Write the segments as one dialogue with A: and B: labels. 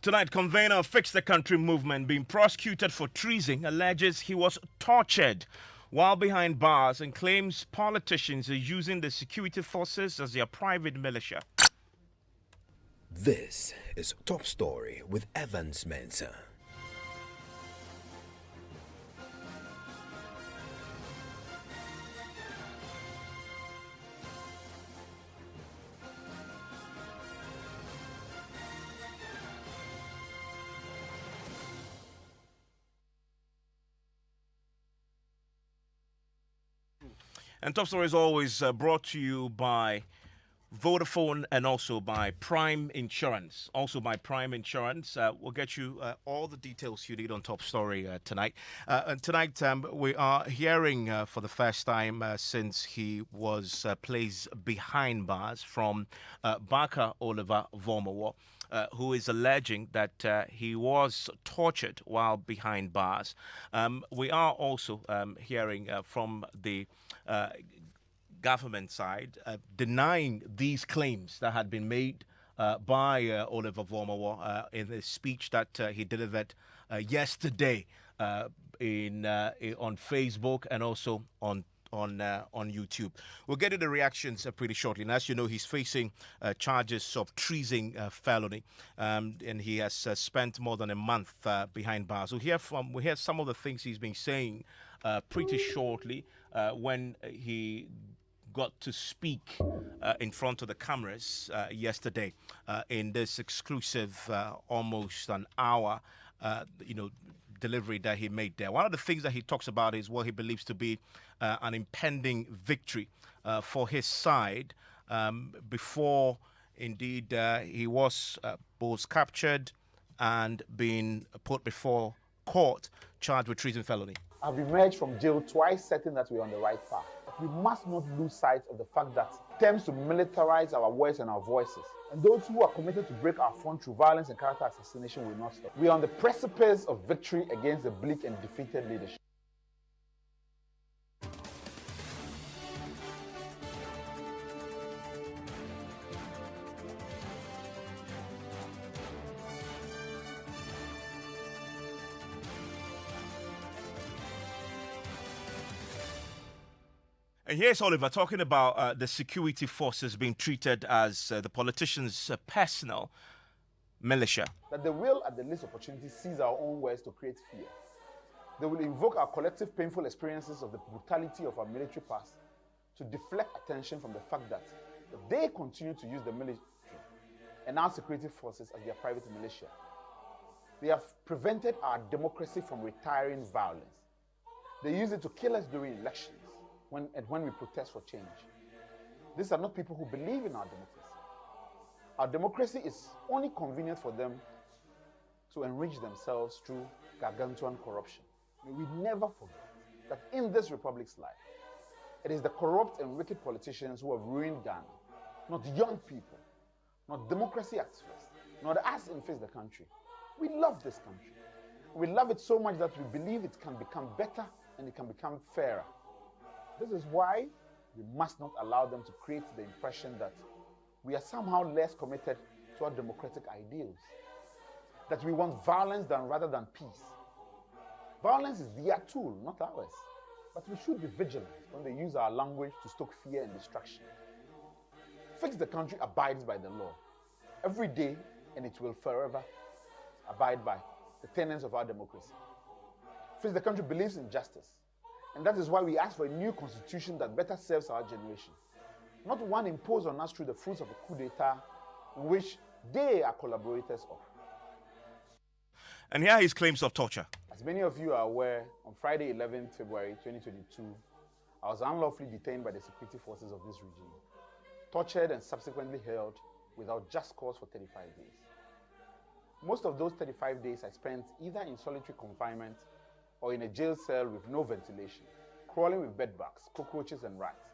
A: Tonight, convener of Fix the Country movement being prosecuted for treason alleges he was tortured while behind bars and claims politicians are using the security forces as their private militia.
B: This is Top Story with Evans Mensah.
A: And Top Story is always brought to you by Vodafone and also by Prime Insurance. We'll get you all the details you need on Top Story tonight. And tonight we are hearing for the first time since he was placed behind bars from Baka Oliver Vomowo. Who is alleging that he was tortured while behind bars. We are also hearing from the government side denying these claims that had been made by Oliver Vomowo in the speech that he delivered yesterday on Facebook and also on YouTube. We'll get to the reactions pretty shortly. And as you know, he's facing charges of treason felony, and he has spent more than a month behind bars. We'll hear some of the things he's been saying pretty shortly when he got to speak in front of the cameras yesterday in this exclusive almost an hour, delivery that he made there. One of the things that he talks about is what he believes to be an impending victory for his side before, indeed, he was both captured and being put before court, charged with treason felony.
C: I've emerged from jail twice, certain that we're on the right path. We must not lose sight of the fact that attempts to militarize our words and our voices, and those who are committed to break our front through violence and character assassination will not stop. We are on the precipice of victory against the bleak and defeated leadership.
A: And here's Oliver talking about the security forces being treated as the politicians' personal militia.
C: That they will, at the least opportunity, seize our own words to create fear. They will invoke our collective painful experiences of the brutality of our military past to deflect attention from the fact that they continue to use the military and our security forces as their private militia. They have prevented our democracy from retiring violence. They use it to kill us during elections. When we protest for change. These are not people who believe in our democracy. Our democracy is only convenient for them to enrich themselves through gargantuan corruption. May we never forget that in this republic's life, it is the corrupt and wicked politicians who have ruined Ghana, not young people, not democracy activists, not us in Fix the Country. We love this country. We love it so much that we believe it can become better and it can become fairer. This is why we must not allow them to create the impression that we are somehow less committed to our democratic ideals, that we want violence rather than peace. Violence is their tool, not ours. But we should be vigilant when they use our language to stoke fear and destruction. Fix the Country abides by the law every day, and it will forever abide by the tenets of our democracy. Fix the Country believes in justice. And that is why we ask for a new constitution that better serves our generation. Not one imposed on us through the fruits of a coup d'etat in which they are collaborators of.
A: And here are his claims of torture.
C: As many of you are aware, on Friday, 11th February 2022, I was unlawfully detained by the security forces of this regime, tortured and subsequently held without just cause for 35 days. Most of those 35 days I spent either in solitary confinement or in a jail cell with no ventilation, crawling with bedbugs, cockroaches, and rats,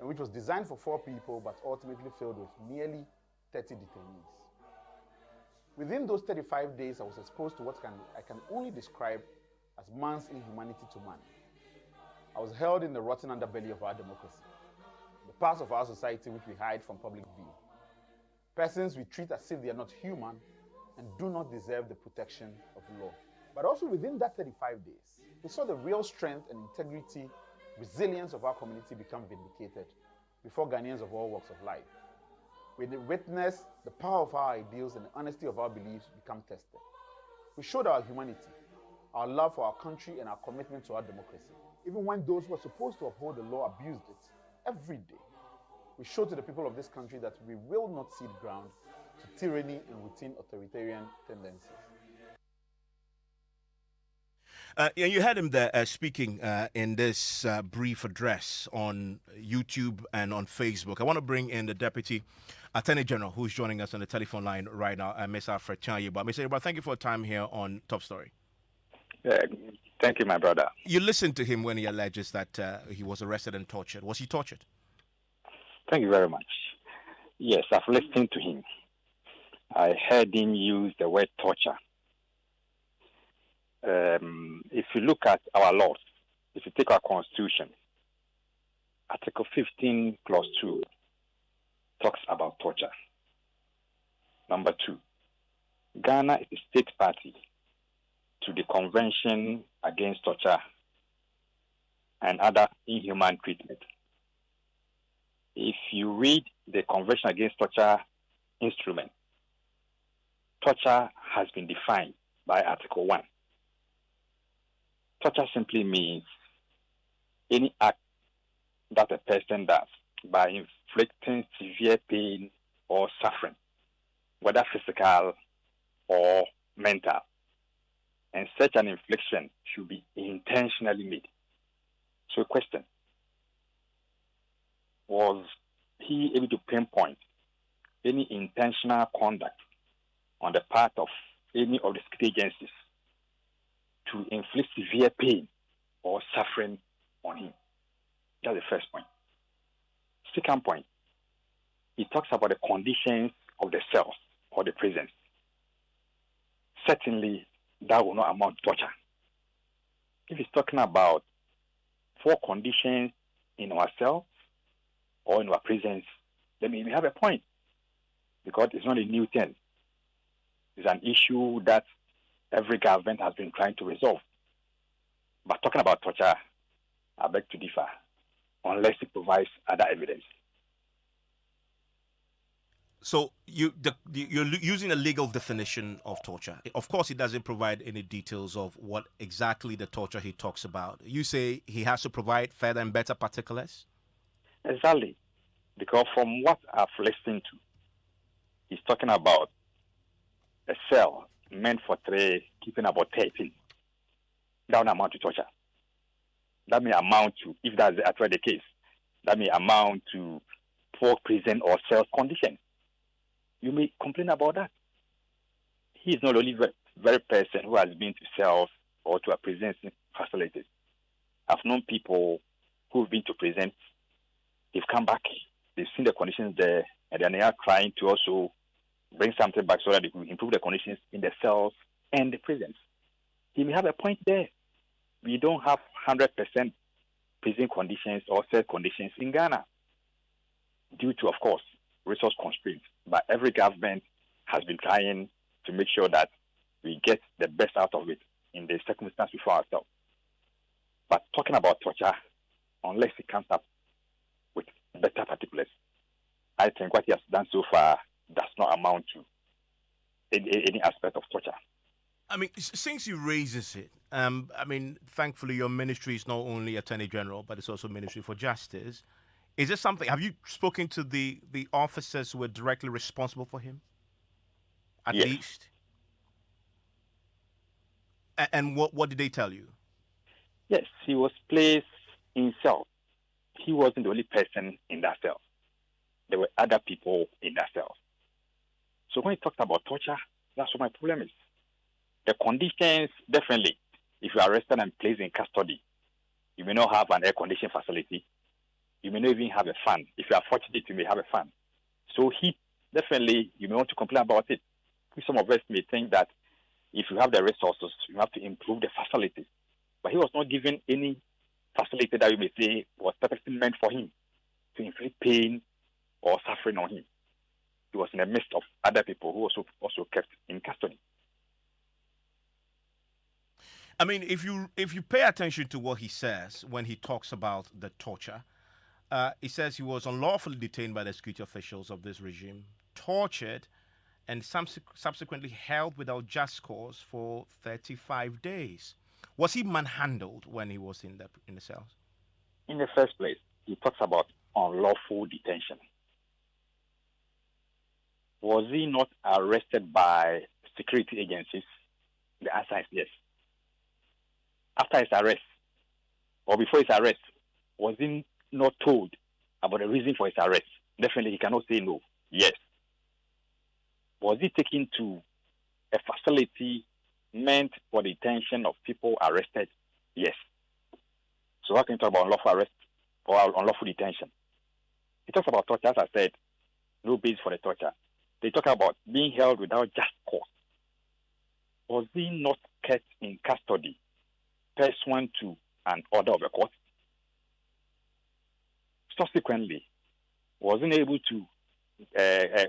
C: and which was designed for 4 people but ultimately filled with nearly 30 detainees. Within those 35 days, I was exposed to what I can only describe as man's inhumanity to man. I was held in the rotten underbelly of our democracy, the parts of our society which we hide from public view. Persons we treat as if they are not human and do not deserve the protection of law. But also within that 35 days, we saw the real strength and integrity, resilience of our community become vindicated before Ghanaians of all walks of life. We witnessed the power of our ideals and the honesty of our beliefs become tested. We showed our humanity, our love for our country, and our commitment to our democracy. Even when those who are supposed to uphold the law abused it, every day, we showed to the people of this country that we will not cede ground to tyranny and routine authoritarian tendencies.
A: You had him there speaking in this brief address on YouTube and on Facebook. I want to bring in the Deputy Attorney General who's joining us on the telephone line right now, Ms. Alfred Chanyiba. Ms. Chanyiba, thank you for your time here on Top Story.
D: Thank you, my brother.
A: You listened to him when he alleges that he was arrested and tortured. Was he tortured?
D: Thank you very much. Yes, I've listened to him. I heard him use the word torture. If you look at our laws, if you take our constitution, Article 15, Clause 2 talks about torture. Number 2, Ghana is a state party to the Convention Against Torture and Other Inhuman Treatment. If you read the Convention Against Torture instrument, torture has been defined by Article 1. Torture simply means any act that a person does by inflicting severe pain or suffering, whether physical or mental. And such an infliction should be intentionally made. So, question: was he able to pinpoint any intentional conduct on the part of any of the state agencies to inflict severe pain or suffering on him? That's the first point. Second point, he talks about the conditions of the cells or the prisons. Certainly, that will not amount to torture. If he's talking about poor conditions in our cells or in our prisons, then we may have a point, because it's not a new thing. It's an issue that every government has been trying to resolve. But talking about torture, I beg to differ, unless it provides other evidence.
A: So you're using a legal definition of torture. Of course, it doesn't provide any details of what exactly the torture he talks about. You say he has to provide further and better particulars?
D: Exactly. Because from what I've listened to, he's talking about a cell meant for 3, keeping about 13. That will amount to torture. That may amount to, if that's actually the case, that may amount to poor prison or cell conditions. You may complain about that. He is not the only very person who has been to cells or to a prison facilities. I've known people who've been to prison. They've come back. They've seen the conditions there, and then they are trying to also bring something back so that they can improve the conditions in the cells and the prisons. He may have a point there. We don't have 100% prison conditions or cell conditions in Ghana due to, of course, resource constraints. But every government has been trying to make sure that we get the best out of it in the circumstance before ourselves. But talking about torture, unless it comes up with better particulars, I think what he has done so far does not amount to any aspect of torture.
A: I mean, since he raises it, thankfully your ministry is not only Attorney General, but it's also Ministry for Justice. Is this something, have you spoken to the officers who were directly responsible for him? At
D: Yes.
A: least? And what did they tell you?
D: Yes, he was placed in cell. He wasn't the only person in that cell. There were other people in that cell. So when he talks about torture, that's what my problem is. The conditions, definitely, if you are arrested and placed in custody, you may not have an air-conditioned facility. You may not even have a fan. If you are fortunate, you may have a fan. So heat, definitely, you may want to complain about it. Some of us may think that if you have the resources, you have to improve the facilities. But he was not given any facility that you may say was purposely meant for him to inflict pain or suffering on him. he was in the midst of other people who also kept in custody.
A: I mean, if you pay attention to what he says when he talks about the torture, he says he was unlawfully detained by the security officials of this regime, tortured, and subsequently held without just cause for 35 days. Was he manhandled when he was in the cells?
D: In the first place, he talks about unlawful detention. Was he not arrested by security agencies? The answer is yes. After his arrest, or before his arrest, was he not told about the reason for his arrest? Definitely, he cannot say no. Yes. Was he taken to a facility meant for the detention of people arrested? Yes. So how can you talk about unlawful arrest or unlawful detention? He talks about torture, as I said, no basis for the torture. They talk about being held without just cause. Was he not kept in custody pursuant to an order of the court? Subsequently, was he able to,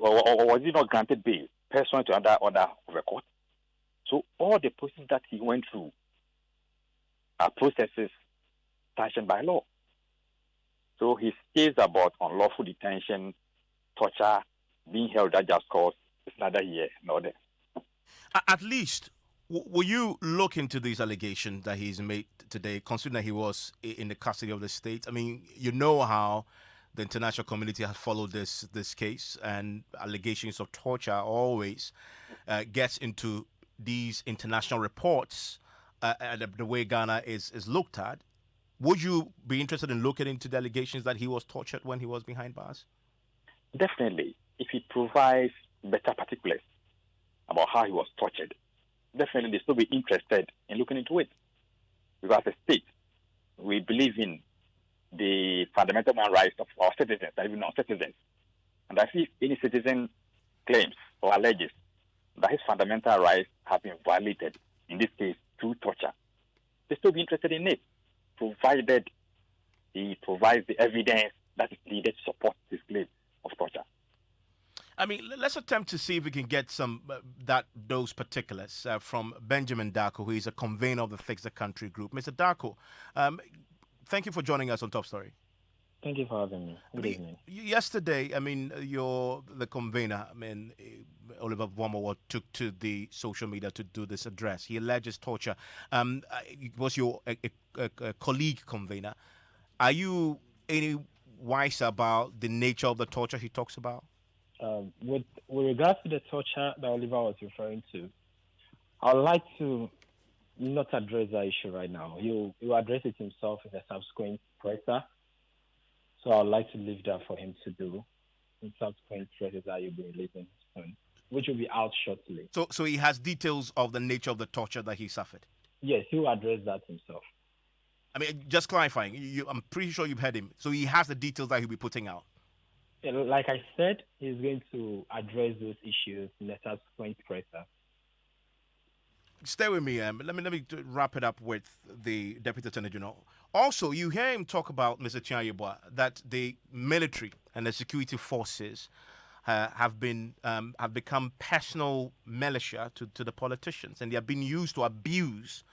D: or was he not granted bail pursuant to another order of the court? So all the processes that he went through are processes sanctioned by law. So his case about unlawful detention, torture, being held without just cause is neither here nor there.
A: At least, will you look into these allegations that he's made today, considering that he was in the custody of the state? I mean, you know how the international community has followed this case, and allegations of torture always gets into these international reports, and the way Ghana is looked at. Would you be interested in looking into the allegations that he was tortured when he was behind bars?
D: Definitely. If he provides better particulars about how he was tortured, definitely they still be interested in looking into it. Because as a state, we believe in the fundamental human rights of our citizens and even non-citizens. And if any citizen claims or alleges that his fundamental rights have been violated, in this case through torture, they still be interested in it, provided he provides the evidence that is needed to support his claim of torture.
A: I mean, let's attempt to see if we can get some those particulars from Benjamin Darko, who is a convener of the Fix the Country group. Mr. Darko, thank you for joining us on Top Story.
E: Thank you for having me. Good evening.
A: Yesterday, the convener, Oliver Vomowo, took to the social media to do this address. He alleges torture. It was your a colleague convener. Are you any wiser about the nature of the torture he talks about?
E: With regards to the torture that Oliver was referring to, I would like to not address that issue right now. He'll address it himself in a subsequent presser. So I would like to leave that for him to do in subsequent presses that you'll be releasing soon, which will be out shortly.
A: So he has details of the nature of the torture that he suffered?
E: Yes, he will address that himself.
A: I mean, just clarifying, I'm pretty sure you've heard him. So he has the details that he'll be putting out?
E: Yeah, like I said, he's going to address those issues in a subsequent presser.
A: Stay with me. Let me wrap it up with the Deputy Attorney General. Also, you hear him talk about, Mr. Chianyebua, that the military and the security forces have become personal militia to the politicians, and they have been used to abuse,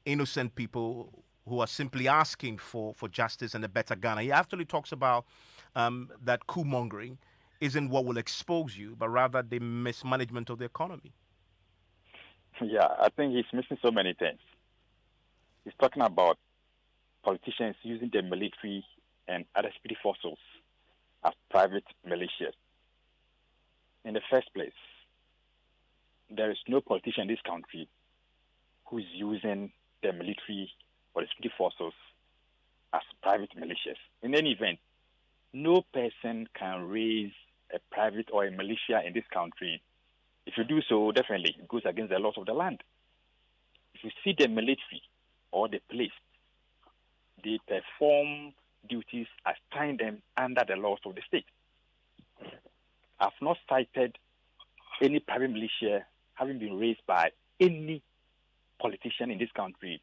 A: innocent people who are simply asking for justice and a better Ghana. He actually talks about that coup mongering isn't what will expose you, but rather the mismanagement of the economy.
D: Yeah, I think he's missing so many things. He's talking about politicians using the military and other security forces as private militias. In the first place, there is no politician in this country who is using the military or the security forces as private militias. In any event, no person can raise a private or a militia in this country. If you do so, definitely it goes against the laws of the land. If you see the military or the police, they perform duties as tying them under the laws of the state. I've not cited any private militia having been raised by any politician in this country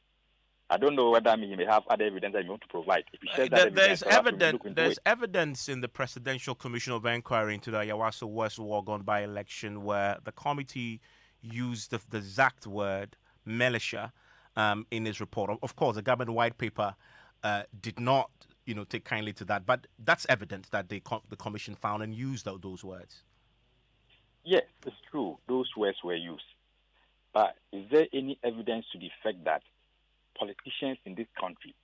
D: I don't know whether he may have other evidence that you want to provide. If he shares that evidence,
A: There's evidence in the Presidential Commission of Inquiry into the Ayawaso West Wagon by-election where the committee used the exact word militia in his report. Of course, the government white paper did not, take kindly to that, but that's evidence that the commission found and used those words.
D: Yes, it's true. Those words were used. But is there any evidence to the effect that politicians in this country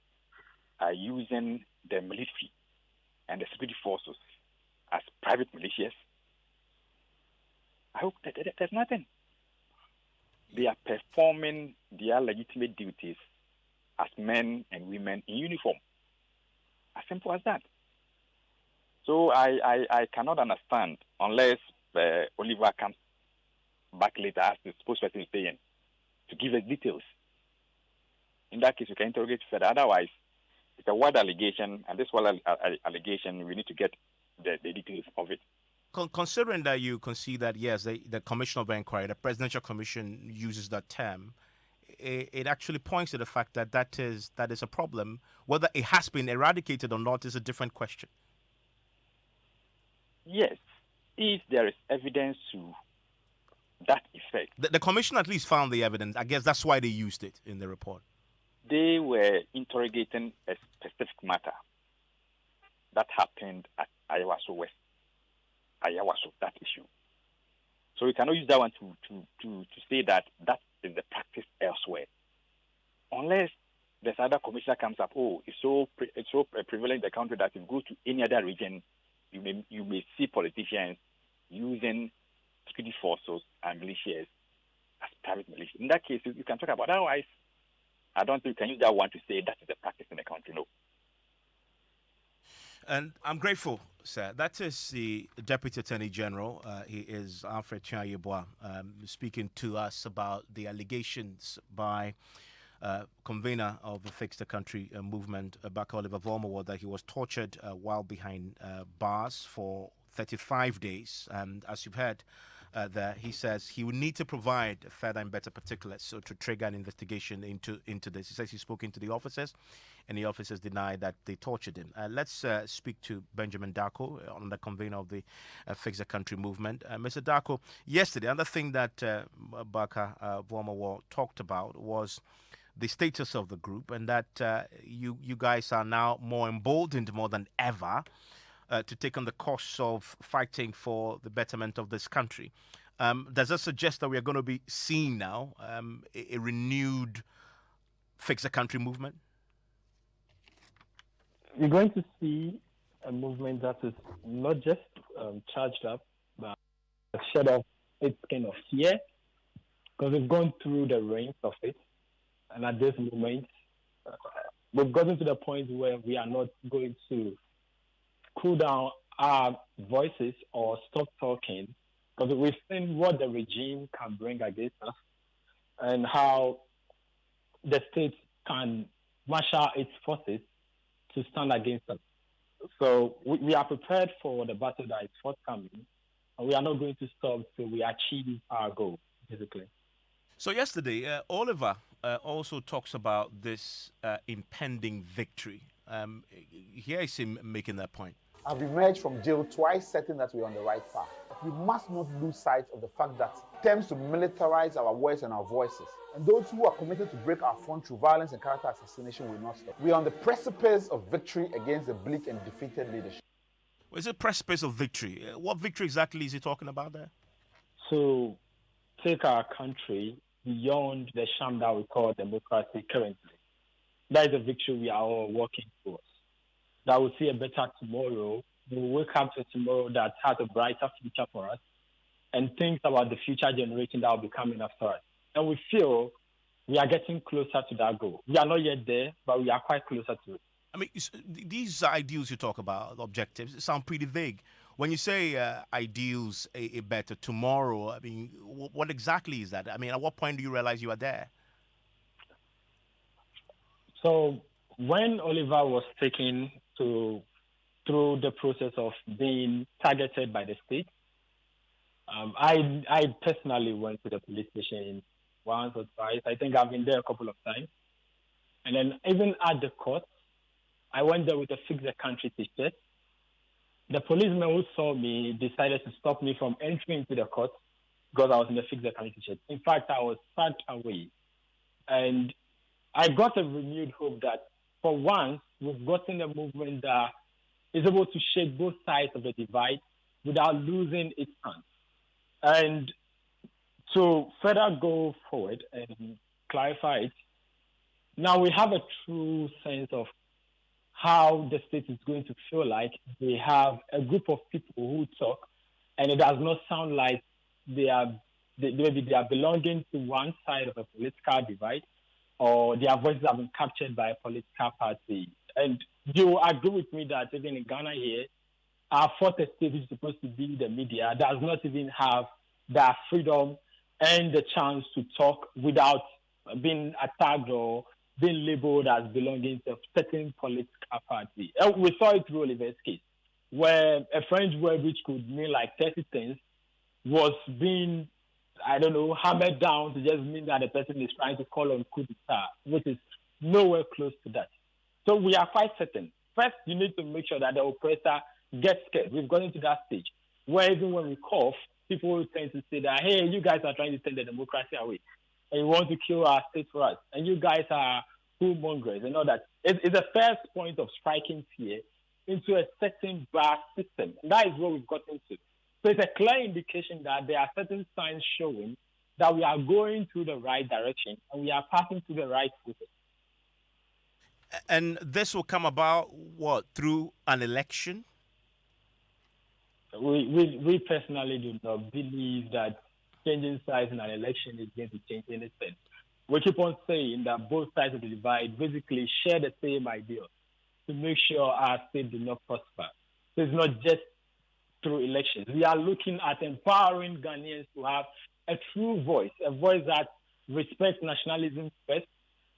D: are using the military and the security forces as private militias? I hope that there's nothing. They are performing their legitimate duties as men and women in uniform. As simple as that. So I cannot understand unless Oliver comes back later as the spokesperson is saying to give us details. In that case, we can interrogate further. Otherwise, it's a word allegation, and this word allegation, we need to get the details of it.
A: Considering that you concede that, yes, the Commission of Inquiry, the Presidential Commission uses that term, it actually points to the fact that is a problem. Whether it has been eradicated or not is a different question.
D: Yes, if there is evidence to that effect.
A: The Commission at least found the evidence. I guess that's why they used it in the report.
D: They were interrogating a specific matter that happened at Ayawaso West. Ayawaso, that issue. So we cannot use that one to say that is the practice elsewhere. Unless there's other commissioner comes up, it's so prevalent in the country that if you go to any other region, you may see politicians using security forces and militias as private militias. In that case, you can talk about it. Otherwise, I don't think you can use that one to say that is the practice in the country. No.
A: And I'm grateful, sir. That is the Deputy Attorney General. He is Alfred Chiayeboah, speaking to us about the allegations by convener of the Fix the Country movement, Baka Oliver Vormawor, that he was tortured while behind bars for 35 days. And as you've heard, there, he says he would need to provide further and better particulars so to trigger an investigation into this. He says he spoke into the officers, and the officers denied that they tortured him. Let's speak to Benjamin Darko, on the convener of the Fix the Country movement. Mr. Darko, yesterday, another thing that Baka Vormawor talked about was the status of the group, and that you guys are now more emboldened more than ever to take on the course of fighting for the betterment of this country. Does that suggest that we are going to be seeing now a renewed Fix the Country movement?
E: You're going to see a movement that is not just charged up, but shed off its kind of fear, because we've gone through the ranks of it. And at this moment, we've gotten to the point where we are not going to cool down our voices or stop talking, because we've seen what the regime can bring against us and how the state can marshal its forces to stand against us. So we are prepared for the battle that is forthcoming, and we are not going to stop till we achieve our goal, basically.
A: So yesterday, Oliver also talks about this impending victory. Here is him making that point.
C: I've emerged from jail twice, certain that we're on the right path. We must not lose sight of the fact that attempts to militarize our words and our voices, and those who are committed to break our front through violence and character assassination will not stop. We are on the precipice of victory against the bleak and defeated leadership.
A: Well, is it precipice of victory? What victory exactly is he talking about there?
E: So take our country beyond the sham that we call democracy currently. That is a victory we are all working towards. That will see a better tomorrow. We will wake up to tomorrow that has a brighter future for us and think about the future generation that will be coming after us. And we feel we are getting closer to that goal. We are not yet there, but we are quite closer to it.
A: I mean, these ideals you talk about, objectives, sound pretty vague. When you say ideals, a better tomorrow, I mean, what exactly is that? I mean, at what point do you realize you are there?
E: So when Oliver was taken through the process of being targeted by the state, I personally went to the police station once or twice. I think I've been there a couple of times. And then even at the court, I went there with a Fix the Country t-shirt. The policeman who saw me decided to stop me from entering into the court because I was in the Fix the Country t-shirt. In fact, I was sent away. And I got a renewed hope that for once, we've gotten a movement that is able to shake both sides of the divide without losing its hand. And to further go forward and clarify it, now we have a true sense of how the state is going to feel like. They have a group of people who talk, and it does not sound like maybe they are belonging to one side of a political divide, or their voices have been captured by a political party. And you agree with me that even in Ghana here, our fourth estate, which is supposed to be the media, does not even have that freedom and the chance to talk without being attacked or being labeled as belonging to a certain political party. And we saw it through Oliver's case, where a French word which could mean like 30 cents was being, hammered down to just mean that the person is trying to call on coup d'etat, which is nowhere close to that. So we are quite certain. First, you need to make sure that the oppressor gets scared. We've gotten to that stage where even when we cough, people tend to say that, hey, you guys are trying to take the democracy away, and you want to kill our state for us, and you guys are whomongers and all that. It's a first point of striking fear into a certain bar system. And that is what we've gotten to. So it's a clear indication that there are certain signs showing that we are going through the right direction and we are passing through the right process.
A: And this will come about, what, through an election?
E: We personally do not believe that changing sides in an election is going to change anything. We keep on saying that both sides of the divide basically share the same idea to make sure our state do not prosper. So it's not just through elections. We are looking at empowering Ghanaians to have a true voice, a voice that respects nationalism first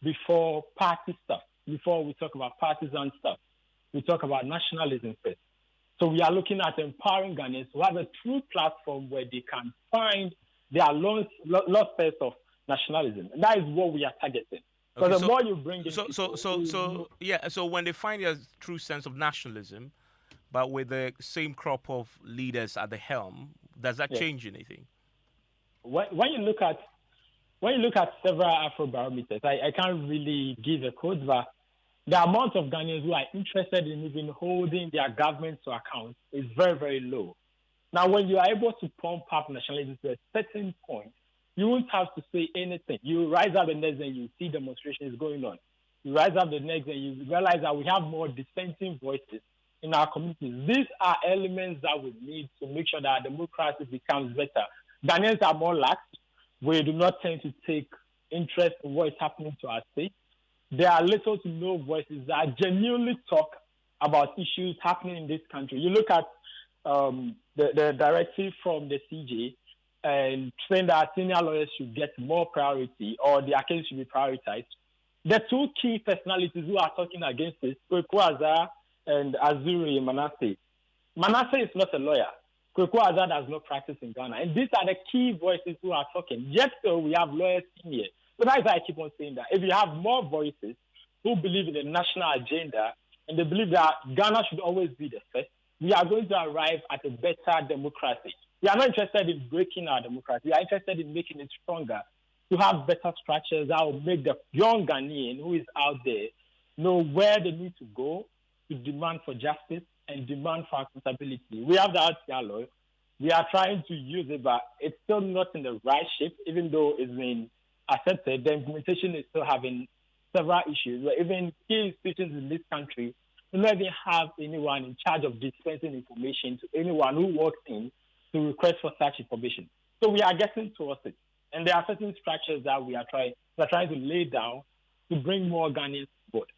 E: before party stuff. Before we talk about partisan stuff, we talk about nationalism first. So we are looking at empowering Ghanaians to have a true platform where they can find their lost sense of nationalism. And that is what we are targeting. Because the more you bring in
A: So when they find their true sense of nationalism, but with the same crop of leaders at the helm, does that change anything?
E: When you look at several Afrobarometers, I can't really give a code, but the amount of Ghanaians who are interested in even holding their government to account is very, very low. Now, when you are able to pump up nationalism to a certain point, you won't have to say anything. You rise up the next day and you see demonstrations going on. You rise up the next day and you realize that we have more dissenting voices in our communities. These are elements that we need to make sure that democracy becomes better. Ghanaians are more lax. We do not tend to take interest in what is happening to our state. There are little to no voices that genuinely talk about issues happening in this country. You look at the directive from the CJ and saying that senior lawyers should get more priority or their case should be prioritized. The two key personalities who are talking against this, Kweku Azar and Azuri Manasseh. Manasseh is not a lawyer. Kweku Azar does not practice in Ghana. And these are the key voices who are talking. Yet so we have lawyers in here. So that's why I keep on saying that. If you have more voices who believe in the national agenda and they believe that Ghana should always be the first, we are going to arrive at a better democracy. We are not interested in breaking our democracy. We are interested in making it stronger, to have better structures that will make the young Ghanaian who is out there know where they need to go to demand for justice and demand for accountability. We have the RTR law. We are trying to use it, but it's still not in the right shape, even though it's been accepted. The implementation is still having several issues. Where even key institutions in this country do not even have anyone in charge of dispensing information to anyone who walks in to request for such information. So we are getting towards it. And there are certain structures that we are trying to lay down to bring more Ghanaians forward.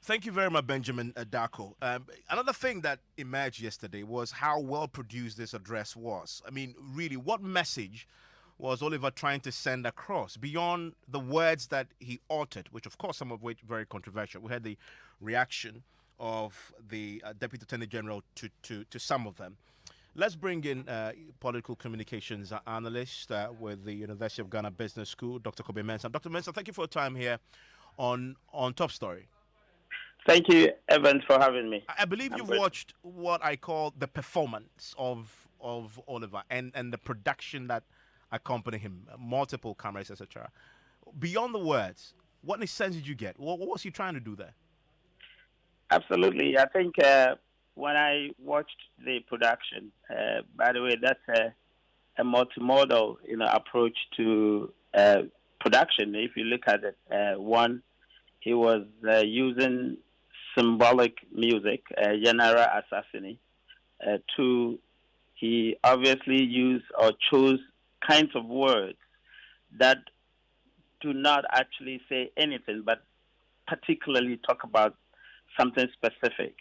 A: Thank you very much, Benjamin Dako. Another thing that emerged yesterday was how well produced this address was. I mean, really, what message was Oliver trying to send across beyond the words that he uttered, which, of course, some of which very controversial? We had the reaction of the Deputy Attorney General to some of them. Let's bring in political communications analyst with the University of Ghana Business School, Dr. Evans Mensah. Dr. Mensah, thank you for your time here on Top Story.
F: Thank you, Evans, for having me.
A: I believe you've watched what I call the performance of Oliver and the production that accompany him, multiple cameras, etc. Beyond the words, what sense did you get? What was he trying to do there?
F: Absolutely. I think when I watched the production, by the way, that's a multimodal, approach to production. If you look at it, one, he was using symbolic music, genre assassini. Two, he obviously used or chose kinds of words that do not actually say anything, but particularly talk about something specific.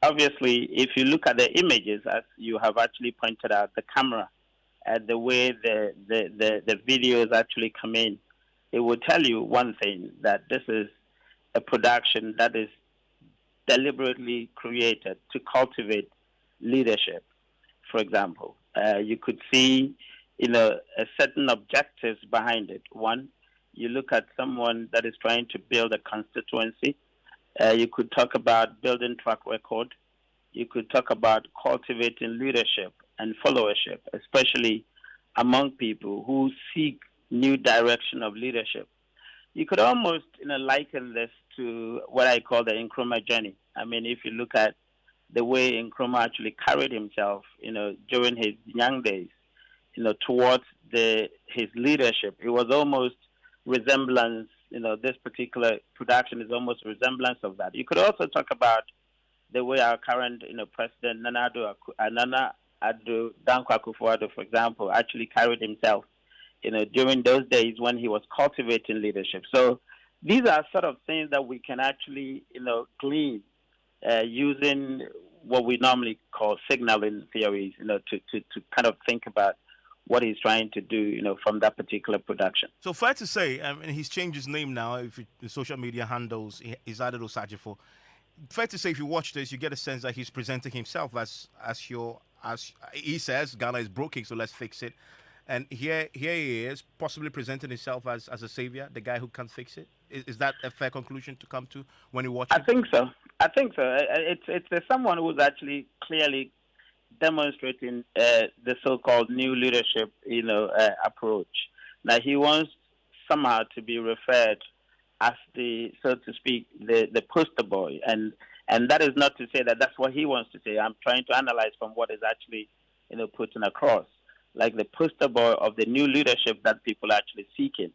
F: Obviously, if you look at the images, as you have actually pointed out, the camera and the way the videos actually come in, it will tell you one thing, that this is a production that is deliberately created to cultivate leadership. For example, you could see, a certain objectives behind it. One, you look at someone that is trying to build a constituency. You could talk about building track record. You could talk about cultivating leadership and followership, especially among people who seek new direction of leadership. You could almost liken this to what I call the Nkrumah journey. I mean, if you look at the way Nkrumah actually carried himself, during his young days, towards his leadership, it was almost resemblance. This particular production is almost a resemblance of that. You could also talk about the way our current, President Nana Addo Dankwa Akufo-Addo, for example, actually carried himself, during those days when he was cultivating leadership. So these are sort of things that we can actually, glean using what we normally call signaling theories, to kind of think about what he's trying to do, from that particular production.
A: So fair to say, he's changed his name now. If the social media handles is Addo Sajifo. Fair to say, if you watch this, you get a sense that he's presenting himself as he says, Ghana is broken, so let's fix it. And here he is, possibly presenting himself as a savior, the guy who can fix it. Is that a fair conclusion to come to when you watch it?
F: I think so. It's someone who's actually clearly demonstrating the so-called new leadership, approach. Now he wants somehow to be referred as so to speak, the poster boy, and that is not to say that that's what he wants to say. I'm trying to analyze from what is actually, putting across, like the poster boy of the new leadership that people are actually seeking.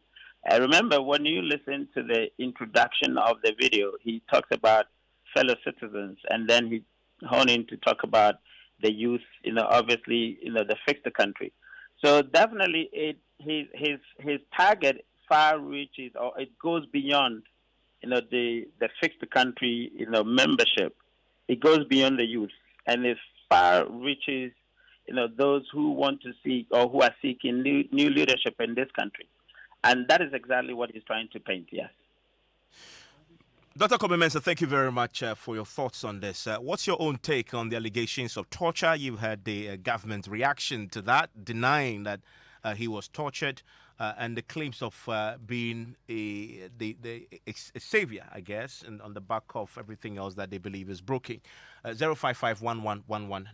F: Remember, when you listen to the introduction of the video, he talks about fellow citizens, and then he honed in to talk about the youth, obviously, the fix the country. So definitely his target far reaches, or it goes beyond, the fix the country, membership. It goes beyond the youth, and it far reaches, those who want to seek or who are seeking new leadership in this country. And that is exactly what he's trying to paint, yes.
A: Dr. Evans Mensah, thank you very much for your thoughts on this. What's your own take on the allegations of torture? You've had the government reaction to that, denying that he was tortured, and the claims of being a savior, I guess, and on the back of everything else that they believe is broken. 0551111